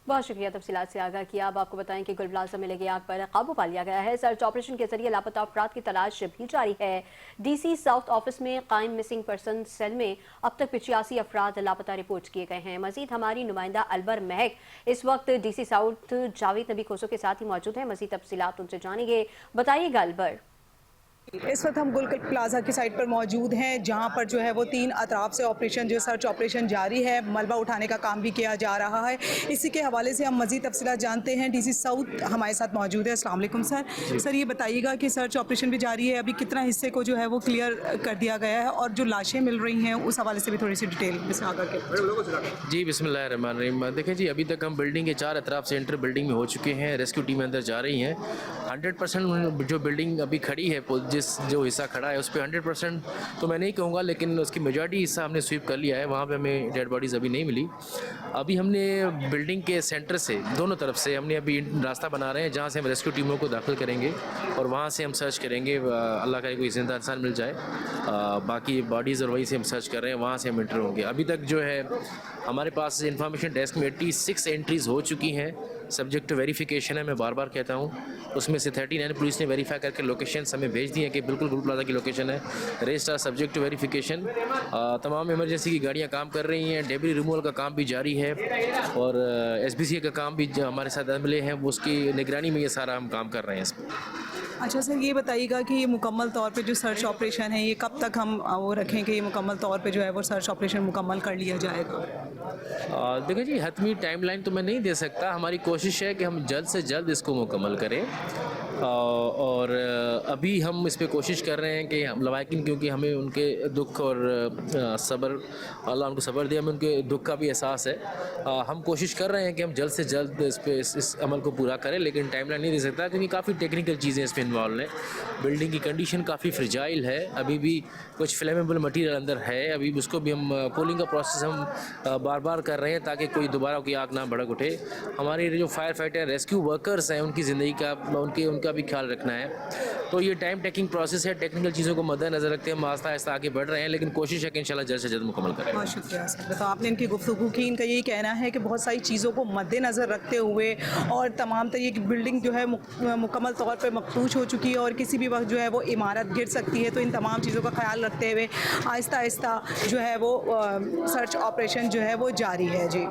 बहुत शुक्रिया तफसीलात से आगाह किया। अब आपको बताएं कि गुल प्लाजा में लगी आग पर काबू पा लिया गया है। सर्च ऑपरेशन के जरिए लापता अफराद की तलाश भी जारी है। डीसी साउथ ऑफिस में कायम मिसिंग पर्सन सेल में अब तक 85 अफराद लापता रिपोर्ट किए गए हैं। मजीद हमारी नुमाइंदा अलवर महक इस वक्त डीसी साउथ जावेद नबी खोसो के साथ ही मौजूद है। मजीद तफसीलात उनसे जानेंगे। बताइएगा अलवर। इस वक्त हम गुल प्लाजा की साइट पर मौजूद हैं, जहां पर जो है वो 3 अतराफ से ऑपरेशन जो सर्च ऑपरेशन जारी है। मलबा उठाने का काम भी किया जा रहा है। इसी के हवाले से हम मज़ीद तफसीलात जानते हैं। डीसी साउथ हमारे साथ मौजूद है। अस्सलाम वालेकुम सर। सर ये बताइएगा कि सर्च ऑपरेशन भी जारी है, अभी कितना हिस्से को जो है वो क्लियर कर दिया गया है और जो लाशें मिल रही हैं उस हवाले से भी थोड़ी सी डिटेल में आगा के। जी बिस्मिल्लाहिर्रहमानिर्रहीम। देखिए जी, अभी तक हम बिल्डिंग के 4 अतराफ से एंटर बिल्डिंग में हो चुके हैं। रेस्क्यू टीम अंदर जा रही हैं। 100% जो बिल्डिंग अभी खड़ी है, जो हिस्सा खड़ा है उस पर 100% तो मैं नहीं कहूँगा, लेकिन उसकी मेजॉरिटी हिस्सा हमने स्वीप कर लिया है। वहाँ पे हमें डेड बॉडीज़ अभी नहीं मिली। अभी हमने बिल्डिंग के सेंटर से दोनों तरफ से हमने अभी रास्ता बना रहे हैं, जहाँ से हम रेस्क्यू टीमों को दाखिल करेंगे और वहाँ से हम सर्च करेंगे। अल्लाह करे कोई जिंदा इंसान मिल जाए। बाकी बॉडीज़ और वहीं से हम सर्च कर रहे हैं, वहाँ से हम एंटर होंगे। अभी तक जो है हमारे पास इंफॉर्मेशन डेस्क में 86 एंट्रीज़ हो चुकी हैं। सब्जेक्ट टू वेरिफिकेशन है, मैं बार बार कहता हूँ। उसमें से 39 पुलिस ने वेरीफाई करके लोकेशंस हमें भेज दी हैं कि बिल्कुल गुल प्लाजा की लोकेशन है। Rest are subject to verification. तमाम इमरजेंसी की गाड़ियाँ काम कर रही हैं। डेबरी रिमूवल का काम भी जारी है और SBCA का काम भी जो हमारे साथ मिले हैं वो उसकी निगरानी में ये सारा हम काम कर रहे हैं इस पर। अच्छा सर, ये बताइएगा कि ये मुकम्मल तौर पे जो सर्च ऑपरेशन है ये कब तक हम वो रखें कि ये मुकम्मल तौर पे जो है वो सर्च ऑपरेशन मुकम्मल कर लिया जाएगा? देखिए जी, हतमी टाइमलाइन तो मैं नहीं दे सकता। हमारी कोशिश है कि हम जल्द से जल्द इसको मुकम्मल करें और अभी हम इस पे कोशिश कर रहे हैं कि हम लवाकिन, क्योंकि हमें उनके दुख और सब्र, अल्लाह उनको सब्र दिया, हमें उनके दुख का भी एहसास है। हम कोशिश कर रहे हैं कि हम जल्द से जल्द इस अमल को पूरा करें, लेकिन टाइमलाइन नहीं दे सकता क्योंकि काफ़ी टेक्निकल चीज़ें इसमें इन्वॉल्व हैं। बिल्डिंग की कंडीशन काफ़ी फ्रिजाइल है, अभी भी कुछ फ्लेमेबल मटीरियल अंदर है। अभी उसको भी हम कूलिंग का प्रोसेस हम बार बार कर रहे हैं ताकि कोई दोबारा की आग ना भड़क उठे। हमारे जो फायर फाइटर रेस्क्यू वर्कर्स हैं उनकी ज़िंदगी का उनका भी ख्याल रखना है। तो ये टाइम टेकिंग प्रोसेस है। टेक्निकल चीज़ों को मद्देनज़र रखते हैं हम आहिस्ता आहिस्ता आगे बढ़ रहे हैं, लेकिन कोशिश है कि इंशाल्लाह जल्द से जल्द मुकम्मल करें। बहुत शुक्रिया सर। तो आपने इनकी गुफ्तगू की, इनका यही कहना है कि बहुत सारी चीज़ों को मद्देनज़र रखते हुए और तमाम तरह की बिल्डिंग जो है मुकम्मल तौर पर मखदूश हो चुकी है और किसी भी वक्त जो है वो इमारत गिर सकती है। तो इन तमाम चीज़ों का ख्याल रखते हुए आहिस्ता आहिस्ता जो है वो सर्च ऑपरेशन जो है वो जारी है। जी।